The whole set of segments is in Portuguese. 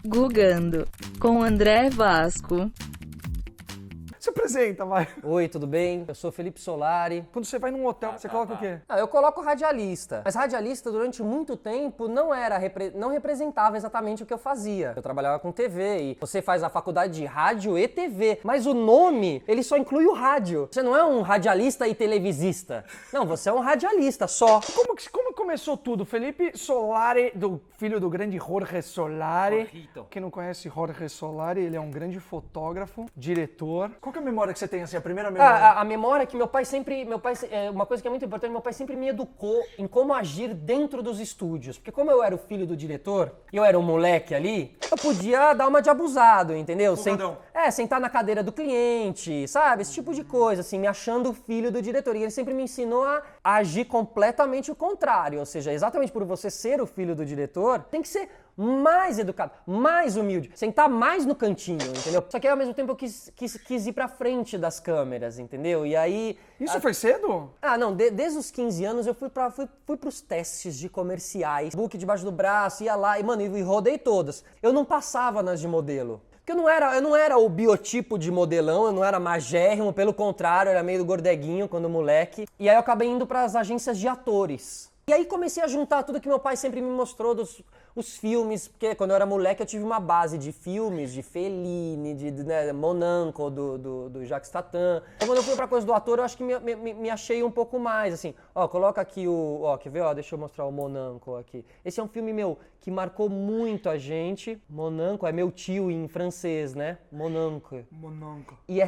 Gugando, com André Vasco. Se apresenta, vai. Oi, tudo bem? Eu sou Felipe Solari. Quando você vai num hotel, você coloca o quê? Eu coloco radialista. Mas radialista, durante muito tempo, não representava exatamente o que eu fazia. Eu trabalhava com TV e você faz a faculdade de rádio e TV. Mas o nome, ele só inclui o rádio. Você não é um radialista e televisista. Não, você é um radialista só. Como começou tudo? Felipe Solari, filho do grande Jorge Solari. Jorgito. Quem não conhece Jorge Solari, ele é um grande fotógrafo, diretor. Qual que é a memória que você tem, assim, a primeira memória? A memória é que uma coisa que é muito importante, meu pai sempre me educou em como agir dentro dos estúdios. Porque como eu era o filho do diretor, e eu era um moleque ali, eu podia dar uma de abusado, entendeu? Sentar na cadeira do cliente, sabe? Esse tipo de coisa, assim, me achando o filho do diretor. E ele sempre me ensinou a agir completamente o contrário. Ou seja, exatamente por você ser o filho do diretor, tem que ser mais educado, mais humilde, sentar mais no cantinho, entendeu? Só que ao mesmo tempo eu quis ir pra frente das câmeras, entendeu? E aí... Isso foi cedo? Não, desde os 15 anos eu fui pros testes de comerciais, book debaixo do braço, ia lá e, mano, e rodei todas. Eu não passava nas de modelo. Porque eu não era o biotipo de modelão, eu não era magérrimo, pelo contrário, eu era meio gordeguinho quando moleque. E aí eu acabei indo pras agências de atores. E aí comecei a juntar tudo que meu pai sempre me mostrou os filmes, porque quando eu era moleque eu tive uma base de filmes, de Fellini, de Monaco, do Jacques Tatan. Então quando eu fui pra coisa do ator, eu acho que me achei um pouco mais, assim. Coloca aqui quer ver? Deixa eu mostrar o Monaco aqui. Esse é um filme meu que marcou muito a gente. Monaco é meu tio em francês, né? Monaco. E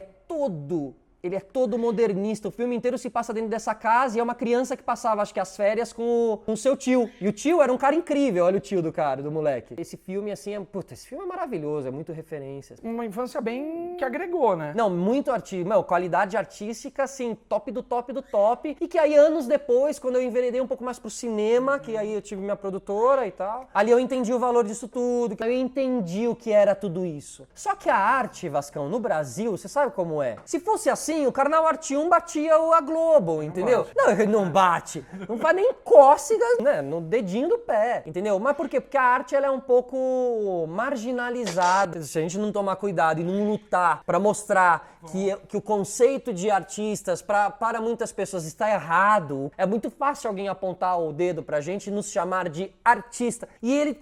ele é todo modernista, o filme inteiro se passa dentro dessa casa e é uma criança que passava, acho que as férias com o seu tio. E o tio era um cara incrível, olha o tio do cara, do moleque. Esse filme, assim, esse filme é maravilhoso, é muito referência. Uma infância bem que agregou, né? Não, muito artística, qualidade artística, assim, top do top do top. E que aí, anos depois, quando eu enveredei um pouco mais pro cinema, que aí eu tive minha produtora e tal, ali eu entendi o valor disso tudo, eu entendi o que era tudo isso. Só que a arte, Vascão, no Brasil, você sabe como é? Se fosse assim, o Canal Arte 1 batia a Globo, entendeu? Não, ele não bate. Não faz nem cócegas, né, no dedinho do pé, entendeu? Mas por quê? Porque a arte, ela é um pouco marginalizada. Se a gente não tomar cuidado e não lutar pra mostrar que o conceito de artistas para muitas pessoas está errado, é muito fácil alguém apontar o dedo pra gente e nos chamar de artista. E ele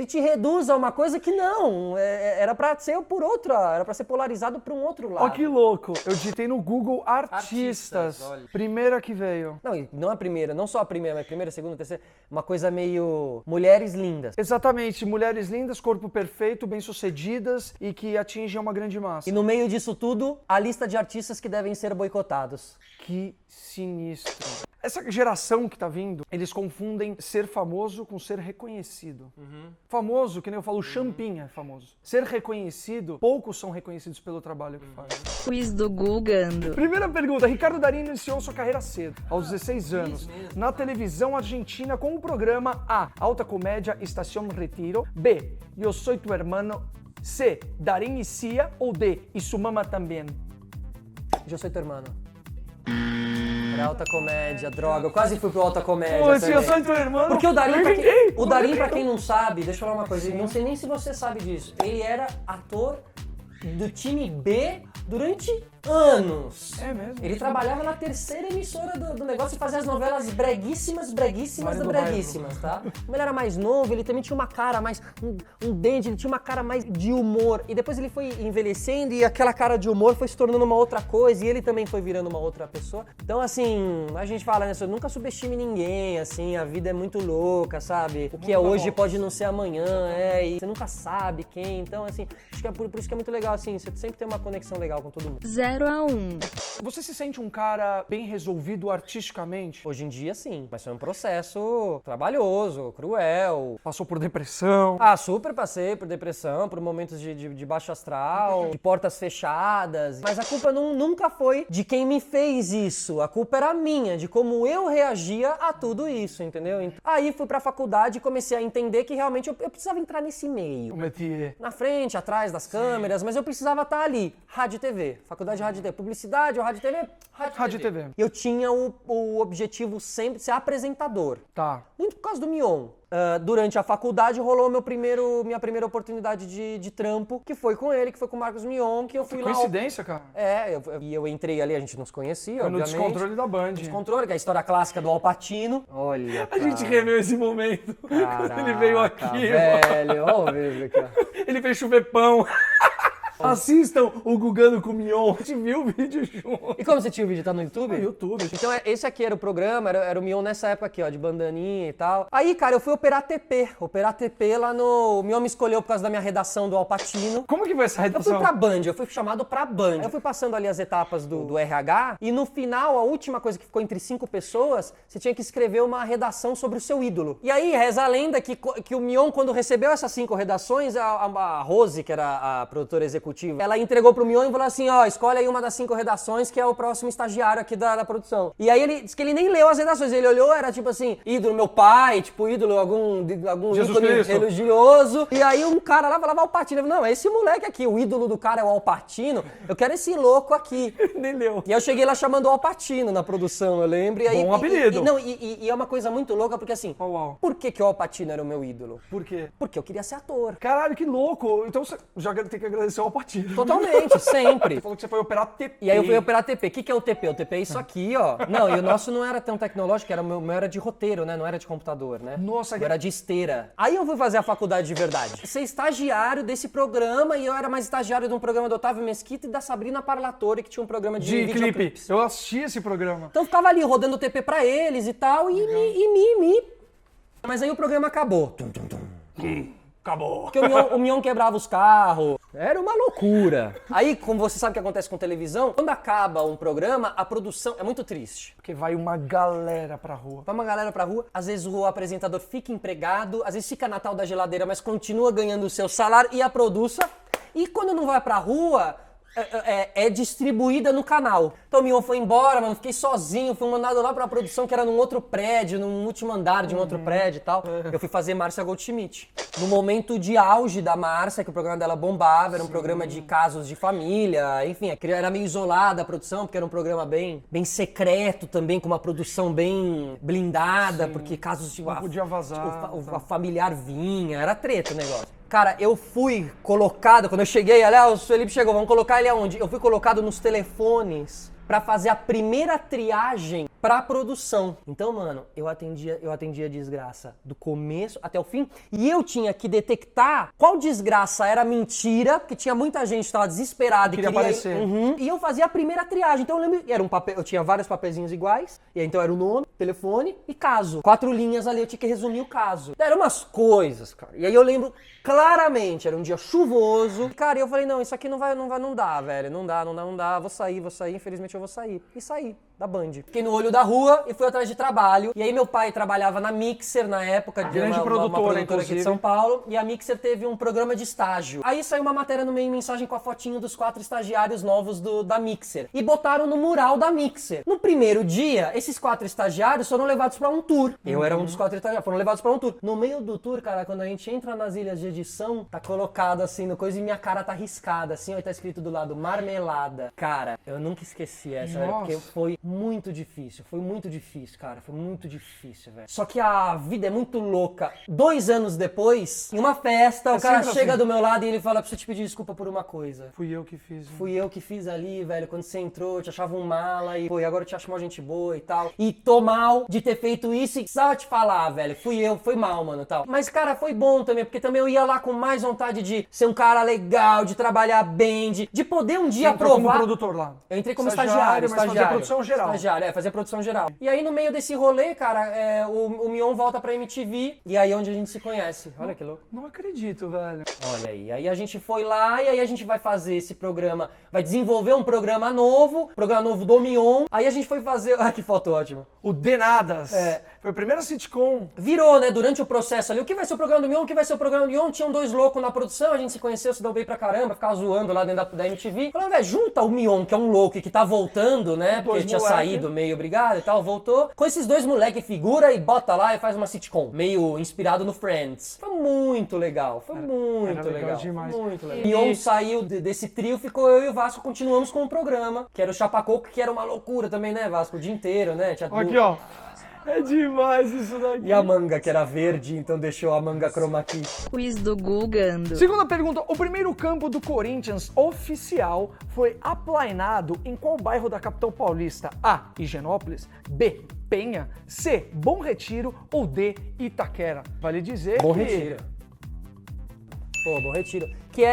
te reduz a uma coisa que não, era pra ser por outra, era pra ser polarizado pra um outro lado. Ó, que louco. Eu digitei no Google artistas. Olha. Primeira que veio. Não a primeira, não só a primeira, mas a primeira, a segunda, a terceira, uma coisa meio mulheres lindas. Exatamente, mulheres lindas, corpo perfeito, bem-sucedidas e que atingem uma grande massa. E no meio disso tudo, a lista de artistas que devem ser boicotados. Que sinistro. Essa geração que tá vindo, eles confundem ser famoso com ser reconhecido. Famoso, que nem eu falo, o Champinha é famoso. Ser reconhecido, poucos são reconhecidos pelo trabalho que fazem. Quiz do Gugando. Primeira pergunta, Ricardo Darín iniciou sua carreira cedo, aos 16 anos, na televisão argentina com o programa A, Alta Comédia Estación Retiro, B, Eu Soy Tu Hermano, C, Darín y Cia, ou D, E Su Mama Também? Eu sou teu irmão. Era alta comédia, droga. Eu quase fui pro alta comédia. Pô, também. Eu Sou Tu Hermano. Porque o Darín, pra quem não sabe, deixa eu falar uma coisa, não sei nem se você sabe disso. Ele era ator do time B durante anos. É mesmo? Ele trabalhava na terceira emissora do negócio e fazia as novelas breguíssimas Vale da do breguíssimas, tá? Como ele era mais novo, ele também tinha uma cara mais... um dente, ele tinha uma cara mais de humor. E depois ele foi envelhecendo e aquela cara de humor foi se tornando uma outra coisa e ele também foi virando uma outra pessoa. Então, assim, a gente fala, né? Nunca subestime ninguém, assim, a vida é muito louca, sabe? O que é hoje pode não ser amanhã, e você nunca sabe quem. Então, assim, acho que é por isso que é muito legal, assim, você sempre tem uma conexão legal com todo mundo. 0 a 1. Você se sente um cara bem resolvido artisticamente? Hoje em dia, sim, mas foi um processo trabalhoso, cruel. Passou por depressão? Super passei por depressão, por momentos de baixo astral, de portas fechadas. Mas a culpa nunca foi de quem me fez isso. A culpa era minha, de como eu reagia a tudo isso, entendeu? Aí fui pra faculdade e comecei a entender que realmente eu precisava entrar nesse meio. O métier. Na frente, atrás das câmeras, mas eu precisava estar ali. Rádio e TV, faculdade de rádio e TV. Publicidade ou rádio e TV? Rádio e TV. Eu tinha o objetivo sempre de ser apresentador. Tá. Muito por causa do Mion. Durante a faculdade rolou minha primeira oportunidade de trampo, que foi com ele, que foi com o Marcos Mion, que eu fui lá... Coincidência, cara. E eu entrei ali, a gente nos conhecia, Foi no obviamente. Descontrole da Band. Descontrole, que é a história clássica do Al Pacino. Olha, A gente reveu esse momento quando ele veio aqui. Velho, vamos ver, cara. Ele fez chover pão. Assistam o Gugando com o Mion. A gente viu o vídeo junto. E como você tinha o vídeo? Tá no YouTube? No YouTube. Então esse aqui era o programa, era o Mion nessa época aqui, ó, de bandaninha e tal. Aí, cara, eu fui operar TP. Operar TP lá no... O Mion me escolheu por causa da minha redação do Al Pacino. Como que foi essa Eu redação? fui pra Band, eu fui chamado pra Band. Eu fui passando ali as etapas do RH e no final, a última coisa que ficou entre 5 pessoas, você tinha que escrever uma redação sobre o seu ídolo. E aí, reza a lenda que o Mion, quando recebeu essas 5 redações, a Rose, que era a produtora executiva, ela entregou pro Mion e falou assim, ó, escolhe aí uma das 5 redações que é o próximo estagiário aqui da produção. E aí ele disse que ele nem leu as redações, ele olhou, era tipo assim, ídolo meu pai, tipo ídolo algum Jesus ícone Cristo. religioso. E aí um cara lá falava Al Pacino, eu falei, não, é esse moleque aqui, o ídolo do cara é o Al Pacino, eu quero esse louco aqui. Nem leu. E aí eu cheguei lá chamando o Al Pacino na produção, eu lembro. E aí, Bom apelido. E é uma coisa muito louca, porque assim, Uau. por que o Al Pacino era o meu ídolo? Por quê? Porque eu queria ser ator. Caralho, que louco. Então você já tem que agradecer ao partido. Totalmente, sempre. Você falou que você foi operar TP. E aí eu fui operar TP. O que é o TP? O TP é isso aqui, ó. Não, e o nosso não era tão tecnológico, o meu era de roteiro, né? Não era de computador, né? Nossa, Eu era de esteira. Aí eu fui fazer a faculdade de verdade. Ser estagiário desse programa, e eu era mais estagiário de um programa do Otávio Mesquita e da Sabrina Parlatore, que tinha um programa de de clipe. videoclipes. Eu assisti esse programa. Então eu ficava ali rodando o TP pra eles e tal, Mas aí o programa acabou. Tum, tum, tum. Acabou. Porque o Mion quebrava os carros. Era uma loucura. Aí, como você sabe o que acontece com televisão, quando acaba um programa, a produção é muito triste. Porque vai uma galera pra rua. Vai uma galera pra rua, às vezes o apresentador fica empregado, às vezes fica Natal da geladeira, mas continua ganhando o seu salário e a produça. E quando não vai pra rua, é distribuída no canal. Então o Mion foi embora, mano, fiquei sozinho, fui mandado lá pra produção que era num outro prédio, num último andar de um outro prédio e tal. Eu fui fazer Márcia Goldschmidt. No momento de auge da Márcia, que o programa dela bombava, era um programa de casos de família, enfim, era meio isolada a produção, porque era um programa bem secreto também, com uma produção bem blindada, porque casos de... Não podia vazar. A familiar vinha, era treta o negócio. Cara, eu fui colocado, quando eu cheguei, aliás, o Felipe chegou, vamos colocar ele aonde? Eu fui colocado nos telefones pra fazer a primeira triagem pra produção. Então, mano, eu atendia a desgraça do começo até o fim, e eu tinha que detectar qual desgraça era mentira, porque tinha muita gente que tava desesperada e Queria aparecer. E eu fazia a primeira triagem. Então eu lembro, era um papel, eu tinha vários papeizinhos iguais, e aí, então era o nome, telefone e caso. 4 linhas ali, eu tinha que resumir o caso. Eram umas coisas, cara. E aí eu lembro claramente, era um dia chuvoso. Cara, e eu falei, não, isso aqui não dá, velho. Não dá, vou sair, infelizmente eu vou sair. E saí da Band. Fiquei no olho da rua e fui atrás de trabalho. E aí meu pai trabalhava na Mixer na época, de grande uma produtora, aqui de São Paulo, e a Mixer teve um programa de estágio. Aí saiu uma matéria no meio, mensagem com a fotinho dos 4 estagiários novos da Mixer. E botaram no mural da Mixer. No primeiro dia, esses 4 estagiários foram levados pra um tour. Eu era um dos 4 estagiários, foram levados pra um tour. No meio do tour, cara, quando a gente entra nas ilhas de edição, tá colocado assim no coisa e minha cara tá riscada, assim, ó, e tá escrito do lado, marmelada. Cara, eu nunca esqueci essa, velho, porque foi muito difícil, cara, foi muito difícil, velho. Só que a vida é muito louca. 2 anos depois, em uma festa, o cara chega assim. do meu lado e ele fala, preciso te pedir desculpa por uma coisa. Fui eu que fiz. Fui eu que fiz ali, velho, quando você entrou, eu te achava um mala e, pô, e agora eu te acho uma gente boa e tal. E tô mal de ter feito isso e precisava te falar, velho, fui eu, foi mal, mano, tal. Mas, cara, foi bom também, porque também eu ia lá com mais vontade de ser um cara legal, de trabalhar bem, de poder um dia provar... como produtor lá. Eu entrei como estagiário, mas fazia produção geral. Estagiário, fazia produção geral. E aí, no meio desse rolê, cara, o Mion volta pra MTV, e aí é onde a gente se conhece. Olha que louco. Não acredito, velho. Olha aí. Aí a gente foi lá, e aí a gente vai fazer esse programa, vai desenvolver um programa novo do Mion. Aí a gente foi fazer... Ah, que foto ótima. O Denadas. Foi a primeira sitcom. Virou, né, durante o processo ali, o que vai ser o programa do Mion, o que vai ser o programa do Mion, tinham 2 loucos na produção, a gente se conheceu, se deu bem pra caramba, ficava zoando lá dentro da MTV. Falando, velho, junta o Mion, que é um louco e que tá voltando, né, porque tinha saído meio obrigado e tal, voltou, com esses 2 moleque figura e bota lá e faz uma sitcom, meio inspirado no Friends. Foi muito legal, foi muito legal. Demais. Muito legal. Mion saiu desse trio, ficou eu e o Vasco, continuamos com o programa, que era o Chapacoco, que era uma loucura também, né, Vasco, o dia inteiro, né? Tinha Aqui, ó. É demais isso daqui. E a manga, que era verde, então deixou a manga chroma key. Quiz do Gugando. Segunda pergunta, o primeiro campo do Corinthians oficial foi aplainado em qual bairro da capital paulista? A, Higienópolis, B, Penha, C, Bom Retiro ou D, Itaquera? Vale dizer Bom que... Retiro. Pô, Bom Retiro. Que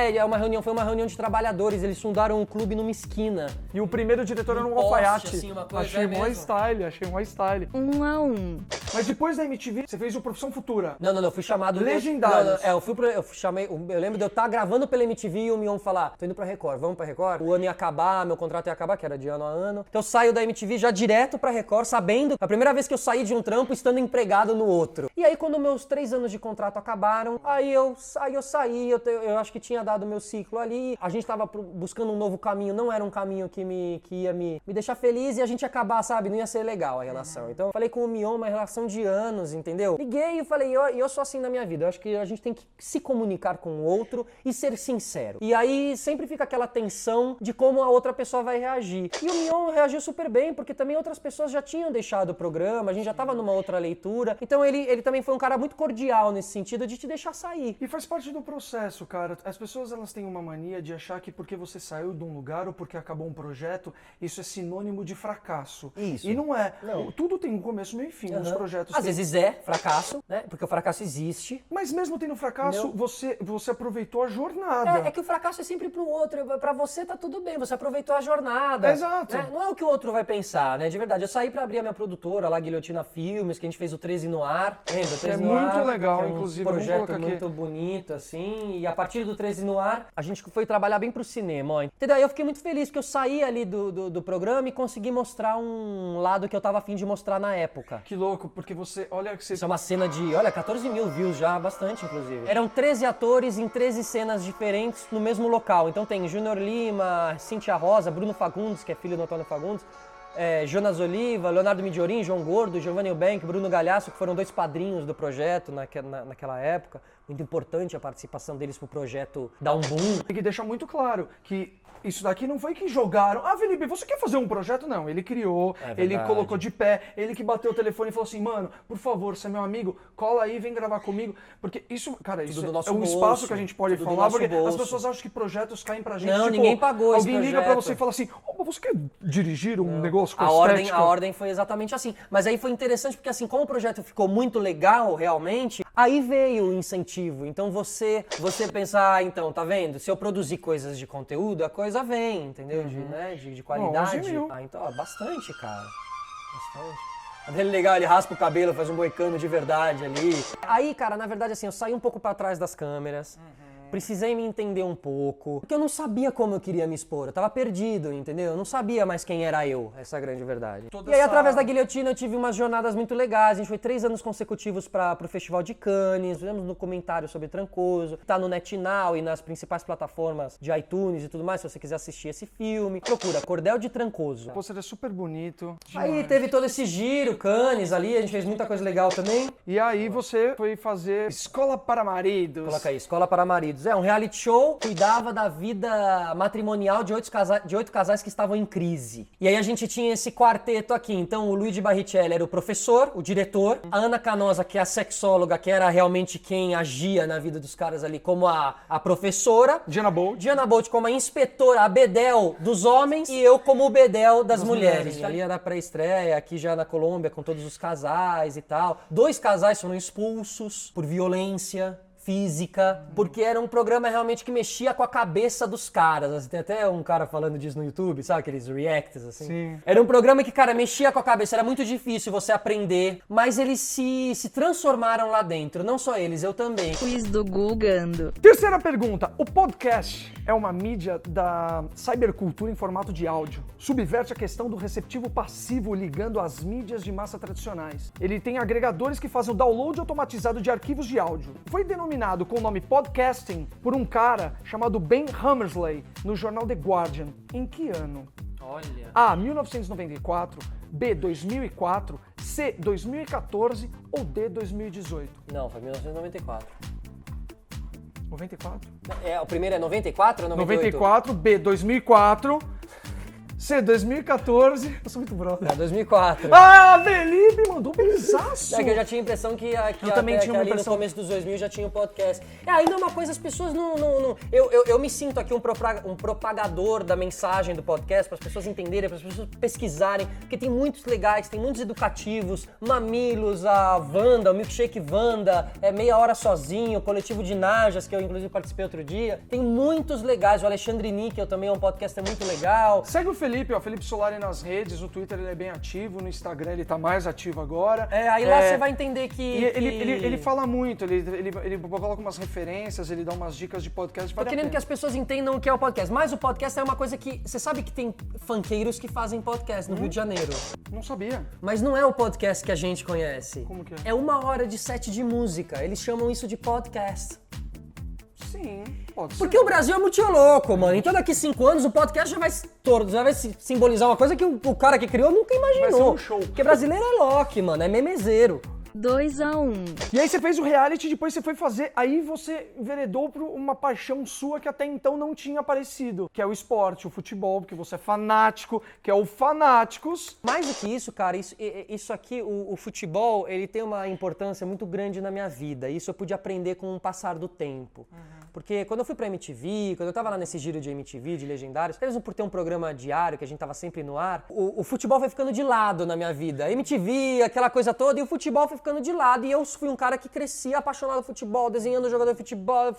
foi uma reunião de trabalhadores, eles fundaram um clube numa esquina. E o primeiro diretor era um poste, alfaiate. assim, uma coisa, Achei é mó mesmo. style, achei mó style. 1-1. Mas depois da MTV, você fez o Profissão Futura. Não, eu fui chamado... Legendários. Eu lembro de eu estar gravando pela MTV e o Mion falar, tô indo pra Record, vamos pra Record? O ano ia acabar, meu contrato ia acabar, que era de ano a ano. Então eu saio da MTV já direto pra Record, sabendo, a primeira vez que eu saí de um trampo, estando empregado no outro. E aí quando meus 3 anos de contrato acabaram, aí eu saí, eu acho que tinha dado meu ciclo ali, a gente tava buscando um novo caminho, não era um caminho que ia me deixar feliz e a gente ia acabar, sabe? Não ia ser legal a relação. Então eu falei com o Mion, uma relação de anos, entendeu? Liguei e falei, eu sou assim na minha vida, eu acho que a gente tem que se comunicar com o outro e ser sincero. E aí sempre fica aquela tensão de como a outra pessoa vai reagir. E o Mion reagiu super bem, porque também outras pessoas já tinham deixado o programa, a gente já tava numa outra leitura, então ele também foi um cara muito cordial nesse sentido de te deixar sair. E faz parte do processo, cara. As pessoas, elas têm uma mania de achar que porque você saiu de um lugar ou porque acabou um projeto, isso é sinônimo de fracasso. Isso. E não é. Não. Tudo tem um começo, meio e fim. Os projetos Às têm- vezes é fracasso, né? Porque o fracasso existe. Mas mesmo tendo fracasso, Não. você aproveitou a jornada. É que o fracasso é sempre pro outro. Pra você tá tudo bem, você aproveitou a jornada. Exato. Né? Não é o que o outro vai pensar, né? De verdade. Eu saí pra abrir a minha produtora lá, Guilhotina Filmes, que a gente fez o 13 no Ar. Lembra? 13 no muito Ar, legal, que é um inclusive, vamos projeto colocar aqui. muito bonito, assim. E a partir do 13 no Ar, a gente foi trabalhar bem pro cinema, ó. Entendeu? Aí eu fiquei muito feliz, porque eu saí ali do programa e consegui mostrar um lado que eu tava afim de mostrar na época. Que louco, porque você... Olha que você... Isso é uma cena de, 14 mil views já, bastante inclusive. Eram 13 atores em 13 cenas diferentes no mesmo local. Então tem Júnior Lima, Cíntia Rosa, Bruno Fagundes, que é filho do Antônio Fagundes, Jonas Oliva, Leonardo Midiorin, João Gordo, Giovanni Eubank, Bruno Galhaço, que foram 2 padrinhos do projeto naquela época. Muito importante a participação deles pro projeto dar um boom. Tem que deixar muito claro que isso daqui não foi que jogaram. Ah, Felipe, você quer fazer um projeto? Não, ele criou, É ele verdade. colocou de pé, ele que bateu o telefone e falou assim, mano, por favor, você é meu amigo, cola aí, vem gravar comigo. Porque isso, cara, isso do nosso é um bolso, espaço que a gente pode tudo do falar, nosso porque as bolso. pessoas acham que projetos caem pra gente. Não, tipo, ninguém pagou esse alguém liga pra projeto. você e fala assim, oh, você quer dirigir um negócio com A ordem, estética? a ordem foi exatamente assim. Mas aí foi interessante porque assim, como o projeto ficou muito legal realmente, aí veio o incentivo. Então você pensar, então, tá vendo? Se eu produzir coisas de conteúdo, a coisa vem, entendeu? De qualidade. 11 mil. Então, bastante, cara. Bastante. Mas ele é legal, ele raspa o cabelo, faz um moicano de verdade ali. Aí, cara, na verdade, assim, eu saí um pouco pra trás das câmeras. Precisei me entender um pouco, porque eu não sabia como eu queria me expor, eu tava perdido, entendeu? Eu não sabia mais quem era eu, essa é a grande verdade. E aí, através da Guilhotina, eu tive umas jornadas muito legais, a gente foi 3 anos consecutivos pro Festival de Cannes, fizemos um documentário sobre Trancoso, tá no NetNow e nas principais plataformas de iTunes e tudo mais, se você quiser assistir esse filme. Procura, Cordel de Trancoso. Pô, você é super bonito. Aí teve todo esse giro, Cannes ali, a gente fez muita coisa legal também. E aí você foi fazer Escola para Maridos. Coloca aí, Escola para Maridos. É um reality show que cuidava da vida matrimonial de 8 casais que estavam em crise. E aí a gente tinha esse quarteto aqui. Então o Luigi Barrichelli era o professor, o diretor. A Ana Canosa, que é a sexóloga, que era realmente quem agia na vida dos caras ali como a professora. Diana Bolt. Diana Bolt como a inspetora, a bedel dos homens, e eu como o bedel das mulheres. Ali era a pré-estreia, aqui já na Colômbia, com todos os casais e tal. 2 casais foram expulsos por violência física, porque era um programa realmente que mexia com a cabeça dos caras. Assim, tem até um cara falando disso no YouTube, sabe aqueles reacts assim? Sim. Era um programa que, cara, mexia com a cabeça, era muito difícil você aprender, mas eles se transformaram lá dentro, não só eles, eu também. Quiz do Gugando. Terceira pergunta. O podcast é uma mídia da cybercultura em formato de áudio. Subverte a questão do receptivo passivo ligando às mídias de massa tradicionais. Ele tem agregadores que fazem o download automatizado de arquivos de áudio. Foi denominado com o nome podcasting por um cara chamado Ben Hammersley no jornal The Guardian. Em que ano? Olha. A. 1994, B. 2004, C. 2014 ou D. 2018? Não, foi 1994. 94? O primeiro é 94 ou 98? 94, B. 2004, C, 2014. Eu sou muito brother. É, 2004. Ah, Felipe mandou benzaço. É que eu já tinha a impressão que também tinha uma ali impressão. no começo dos 2000 já tinha o podcast. Ainda uma coisa, as pessoas não. Eu me sinto aqui um propagador da mensagem do podcast, para as pessoas entenderem, para as pessoas pesquisarem, porque tem muitos legais, tem muitos educativos, Mamilos, a Wanda, o Milkshake Wanda, Meia Hora Sozinho, o Coletivo de Najas, que eu inclusive participei outro dia. Tem muitos legais, o Alexandre Níquel também é um podcast muito legal. Segue o Felipe, ó, Felipe Solari nas redes, no Twitter ele é bem ativo, no Instagram ele tá mais ativo agora. Aí lá você vai entender que... E ele fala muito, ele coloca umas referências, ele dá umas dicas de podcast. Tô querendo que as pessoas entendam o que é o podcast, mas o podcast é uma coisa que... Você sabe que tem funkeiros que fazem podcast no Rio de Janeiro. Não sabia. Mas não é o podcast que a gente conhece. Como que é? É 1 hora de set de música. Eles chamam isso de podcast. Sim, pode ser. Porque o Brasil é muito louco, mano. Então daqui 5 anos o podcast já vai simbolizar uma coisa que o cara que criou nunca imaginou. Vai ser um show. Porque brasileiro é Loki, mano. É memezeiro. 2-1. E aí você fez o reality, depois você foi fazer, aí você enveredou por uma paixão sua que até então não tinha aparecido, que é o esporte, o futebol, porque você é fanático, que é o Fanáticos. Mais do que isso, cara, isso aqui, o futebol, ele tem uma importância muito grande na minha vida. Isso eu pude aprender com o passar do tempo. Porque quando eu fui pra MTV, quando eu tava lá nesse giro de MTV, de legendários, mesmo por ter um programa diário, que a gente tava sempre no ar, o futebol foi ficando de lado na minha vida. MTV, aquela coisa toda, e o futebol foi ficando de lado. E eu fui um cara que crescia apaixonado por futebol, desenhando jogador de futebol.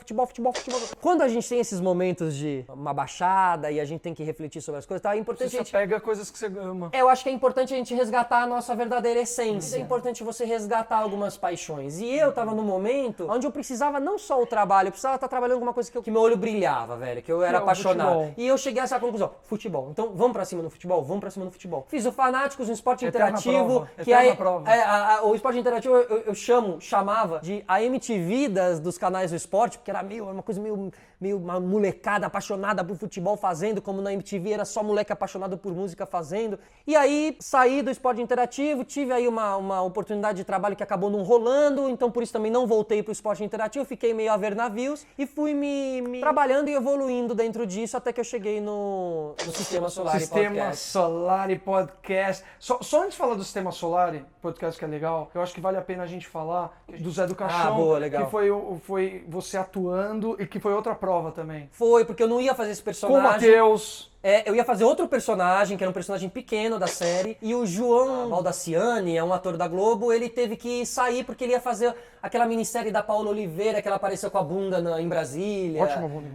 Quando a gente tem esses momentos de uma baixada e a gente tem que refletir sobre as coisas, tá? É importante Você pega coisas que você ama. eu acho que é importante a gente resgatar a nossa verdadeira essência. É importante você resgatar algumas paixões. E eu tava num momento onde eu precisava não só o trabalho, eu precisava estar trabalhando com alguma coisa que meu olho brilhava, velho, que eu era é o apaixonado. futebol. E eu cheguei a essa conclusão, futebol. Então vamos pra cima no futebol, vamos pra cima no futebol. Fiz o Fanáticos, um esporte Eterna interativo, prova, que eterna aí prova. o esporte interativo eu chamava de a MTV dos canais do esporte, porque era uma coisa meio uma molecada apaixonada por futebol fazendo, como na MTV era só moleque apaixonado por música fazendo. E aí saí do esporte interativo, tive aí uma oportunidade de trabalho que acabou não rolando, então por isso também não voltei pro esporte interativo, fiquei meio a ver navios e fui me trabalhando e evoluindo dentro disso até que eu cheguei no Sistema Solari Sistema Podcast. Solari Podcast. Só antes de falar do Sistema Solari Podcast, que é legal, eu acho que vale a pena a gente falar do Zé do Caixão, boa, legal. que foi você atuando e que foi outra prova também. Foi, porque eu não ia fazer esse Com personagem. o Matheus. Eu ia fazer outro personagem, que era um personagem pequeno da série, e o João Baldaciani, é um ator da Globo, ele teve que sair porque ele ia fazer aquela minissérie da Paula Oliveira, que ela apareceu com a bunda em Brasília. Ótima bunda.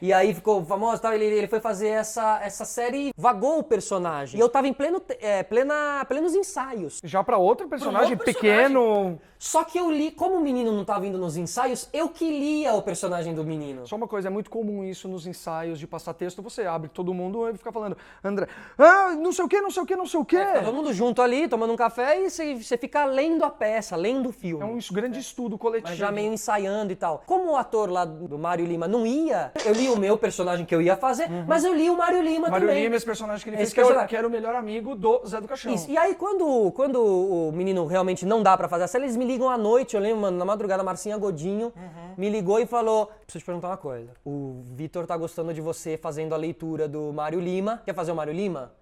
E aí ficou famoso e tal, ele foi fazer essa série e vagou o personagem. E eu tava em plenos ensaios. Já pra outro personagem outro personagem. pequeno. Só que eu li, como o menino não tava indo nos ensaios, eu que lia o personagem do menino. Só uma coisa, é muito comum isso nos ensaios de passar texto, você abre todo mundo e fica falando, André, não sei o que, não sei o que, não sei o que. Tá todo mundo junto ali, tomando um café e você fica lendo a peça, lendo o filme. É um grande estudo coletivo. Mas já meio ensaiando e tal. Como o ator lá do Mário Lima não ia, eu li o meu personagem que eu ia fazer, mas eu li o Mário Lima Mário também. Lima, esse personagem que ele Esse fez, personagem. que era o melhor amigo do Zé do Caixão. Isso. E aí, quando o menino realmente não dá pra fazer a série, eles me ligam à noite, eu lembro, mano, na madrugada, a Marcinha Godinho me ligou e falou, preciso te perguntar uma coisa, o Vitor tá gostando de você fazendo a leitura do Mário Lima, quer fazer o Mário Lima?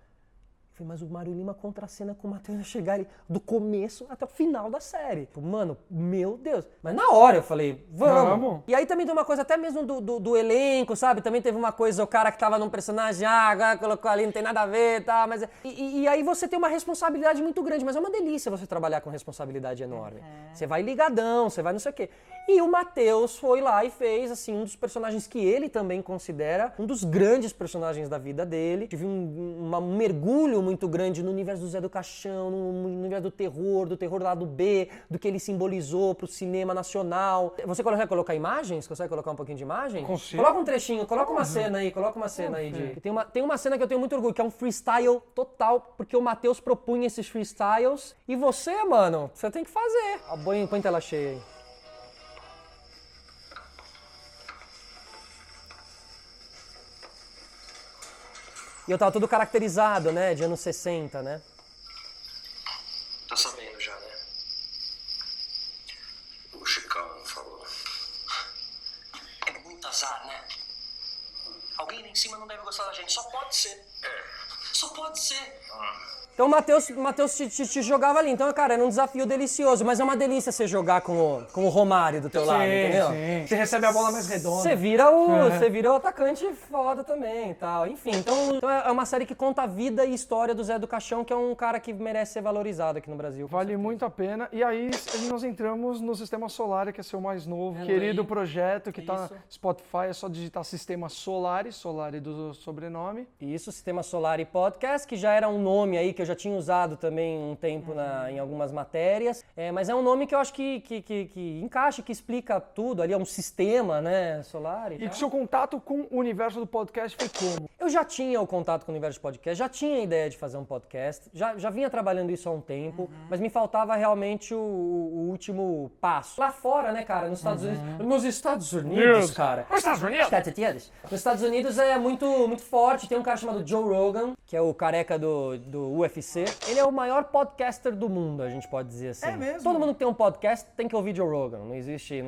Eu falei, mas o Mário Lima contracena com o Matheus a chegar ali do começo até o final da série. Mano, meu Deus. Mas na hora eu falei, vamos. E aí também tem uma coisa até mesmo do elenco, sabe? Também teve uma coisa, o cara que tava num personagem, agora colocou ali, não tem nada a ver, tá? Mas e aí você tem uma responsabilidade muito grande, mas é uma delícia você trabalhar com responsabilidade enorme. Você vai ligadão, você vai não sei o quê. E o Matheus foi lá e fez, assim, um dos personagens que ele também considera um dos grandes personagens da vida dele. Tive um mergulho muito grande no universo do Zé do Caixão, no universo do terror lado B, do que ele simbolizou pro cinema nacional. Você consegue colocar imagens? Consegue colocar um pouquinho de imagem? Consigo. Coloca um trechinho, coloca uma cena aí, de... Tem uma cena que eu tenho muito orgulho, que é um freestyle total, porque o Matheus propunha esses freestyles. E você, mano, você tem que fazer. Põe tela cheia aí. E eu tava todo caracterizado, né, de anos 60, né? Tá sabendo já, né? O Chicão falou. É muito azar, né? Alguém lá em cima não deve gostar da gente, só pode ser. Só pode ser. Então o Matheus te jogava ali. Então, cara, era um desafio delicioso, mas é uma delícia você jogar com o Romário do teu lado, entendeu? Sim. Você recebe a bola mais redonda. Você vira o atacante foda também e tal. Enfim, então é uma série que conta a vida e história do Zé do Caixão, que é um cara que merece ser valorizado aqui no Brasil. Vale muito a pena. E aí nós entramos no Sistema Solar, que é seu mais novo, querido projeto, que tá no Spotify. É só digitar Sistema Solari, Solari do sobrenome. Isso, Sistema Solar e Podcast, que já era um nome aí que eu já tinha usado também um tempo em algumas matérias. Mas é um nome que eu acho que encaixa, que explica tudo. Ali é um sistema, né, solar e E tal. o seu contato com o universo do podcast foi como? Eu já tinha o contato com o universo de podcast, já tinha a ideia de fazer um podcast, já vinha trabalhando isso há um tempo, mas me faltava realmente o último passo. Lá fora, né, cara, nos Estados Unidos. Nos Estados Unidos, cara. Nos Estados Unidos? Nos Estados Unidos é muito, muito forte. Tem um cara chamado Joe Rogan, que é o careca do UFC. Ele é o maior podcaster do mundo, a gente pode dizer assim. É mesmo? Todo mundo que tem um podcast tem que ouvir Joe Rogan. Não existe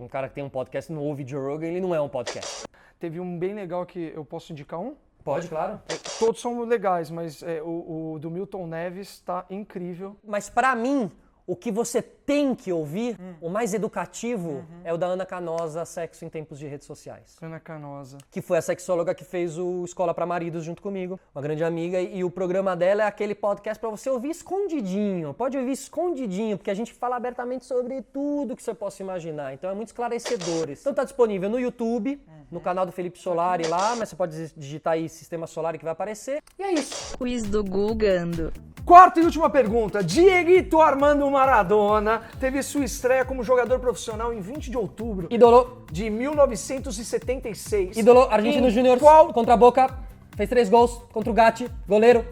um cara que tem um podcast e não ouve Joe Rogan, ele não é um podcast. Teve um bem legal que eu posso indicar um? Pode, claro. Todos são legais, mas o do Milton Neves tá incrível. Mas pra mim, o que você tem que ouvir, o mais educativo, é o da Ana Canosa, Sexo em Tempos de Redes Sociais. Ana Canosa. Que foi a sexóloga que fez o Escola pra Maridos junto comigo, uma grande amiga, e o programa dela é aquele podcast pra você ouvir escondidinho. Pode ouvir escondidinho, porque a gente fala abertamente sobre tudo que você possa imaginar. Então é muito esclarecedor. Então tá disponível no YouTube, no canal do Felipe Solari lá, mas você pode digitar aí Sistema Solari que vai aparecer. E é isso. Quiz do Gugando. Quarta e última pergunta. Dieguito Armando Maradona teve sua estreia como jogador profissional em 20 de outubro Ídolo, de 1976. ídolo, Argentino Em Júnior, qual... contra a Boca, fez 3 gols, contra o Gatti, goleiro.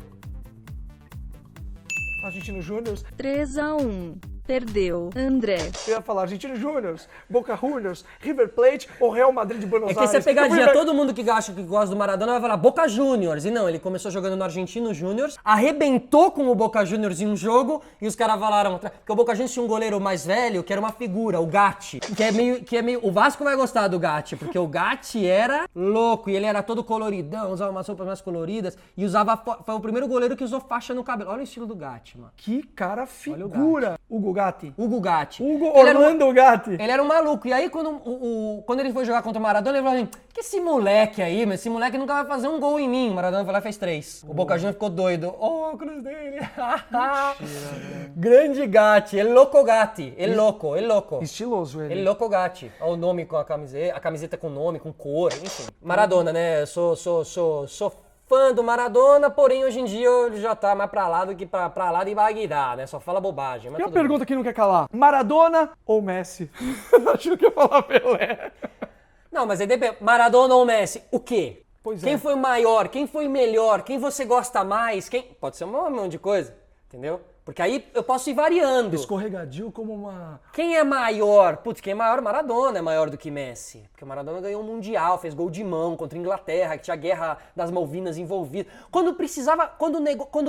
Argentino Júnior. 3-1. Perdeu. André. Eu ia falar Argentino Júnior, Boca Juniors, River Plate ou Real Madrid de Buenos É que Aires. essa pegadinha, Eu fui- todo mundo que acha que gosta do Maradona vai falar Boca Juniors. E não, ele começou jogando no Argentino Júnior, arrebentou com o Boca Juniors em um jogo e os caras falaram, porque o Boca Juniors tinha um goleiro mais velho que era uma figura, o Gatti, que é meio, o Vasco vai gostar do Gatti, porque o Gatti era louco e ele era todo coloridão, usava umas roupas mais coloridas e foi o primeiro goleiro que usou faixa no cabelo. Olha o estilo do Gatti, mano. Que cara Olha o figura. Hugo Gatti. Hugo Gatti. Hugo Ele era um- Orlando Gatti. Ele era um maluco. E aí, quando ele foi jogar contra o Maradona, ele falou assim, que esse moleque aí, mas esse moleque nunca vai fazer um gol em mim. O Maradona foi lá e fez 3. O Boca Juniors ficou doido. Oh, o cruz dele. Grande Gatti. El Loco Gatti. El Loco. Estiloso ele. El Loco Gatti. Olha o nome com a camiseta com nome, com cor, enfim. Maradona, né? Eu sou fã do Maradona, porém hoje em dia ele já tá mais pra lá do que pra lá de Bagdá, né? Só fala bobagem. Mas E a tudo bem. pergunta que não quer calar. Maradona ou Messi? Acho que ia falar Pelé. Não, mas aí depende. Maradona ou Messi? O quê? Pois é. Quem foi maior? Quem foi melhor? Quem você gosta mais? Pode ser um monte de coisa, entendeu? Porque aí eu posso ir variando. Escorregadio como uma... Quem é maior? Putz, quem é maior? Maradona é maior do que Messi. Porque o Maradona ganhou um Mundial, fez gol de mão contra a Inglaterra, que tinha a guerra das Malvinas envolvida. Quando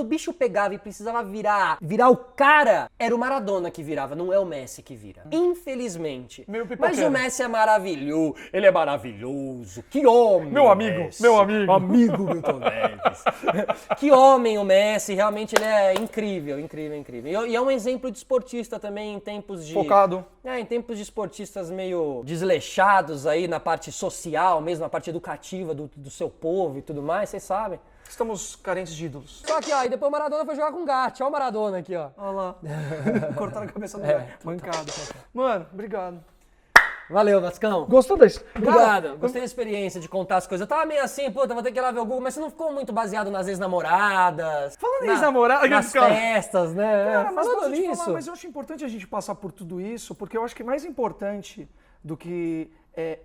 o bicho pegava e precisava virar o cara, era o Maradona que virava, não é o Messi que vira. Infelizmente. Meio pipoqueiro. Mas o Messi é maravilhoso. Ele é maravilhoso. Que homem! Meu o amigo, Messi. meu amigo. Amigo Milton Neves. Que homem o Messi, realmente ele é incrível. E é um exemplo de esportista também em tempos de... Focado. Em tempos de esportistas meio desleixados aí na parte social, mesmo na parte educativa do seu povo e tudo mais, vocês sabem. Estamos carentes de ídolos. Só que, ó, e depois o Maradona foi jogar com o Gatti. Olha o Maradona aqui, ó. Olha lá. Cortaram a cabeça do mancada. Mano, obrigado. Valeu, Vascão. Gostou desse? Obrigado. Gostei da experiência de contar as coisas. Eu tava meio assim, puta, vou ter que ir lá ver o Google, mas você não ficou muito baseado nas ex-namoradas. Falando em ex-namorada, nas cara. festas, né? Cara, mas Falando posso te nisso. falar, mas eu acho importante a gente passar por tudo isso, porque eu acho que mais importante do que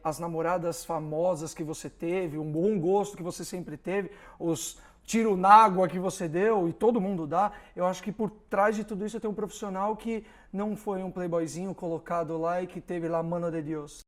as namoradas famosas que você teve, um bom gosto que você sempre teve, os tiro na água que você deu e todo mundo dá, eu acho que por trás de tudo isso tem um profissional que não foi um playboyzinho colocado lá e que teve lá mano de Deus.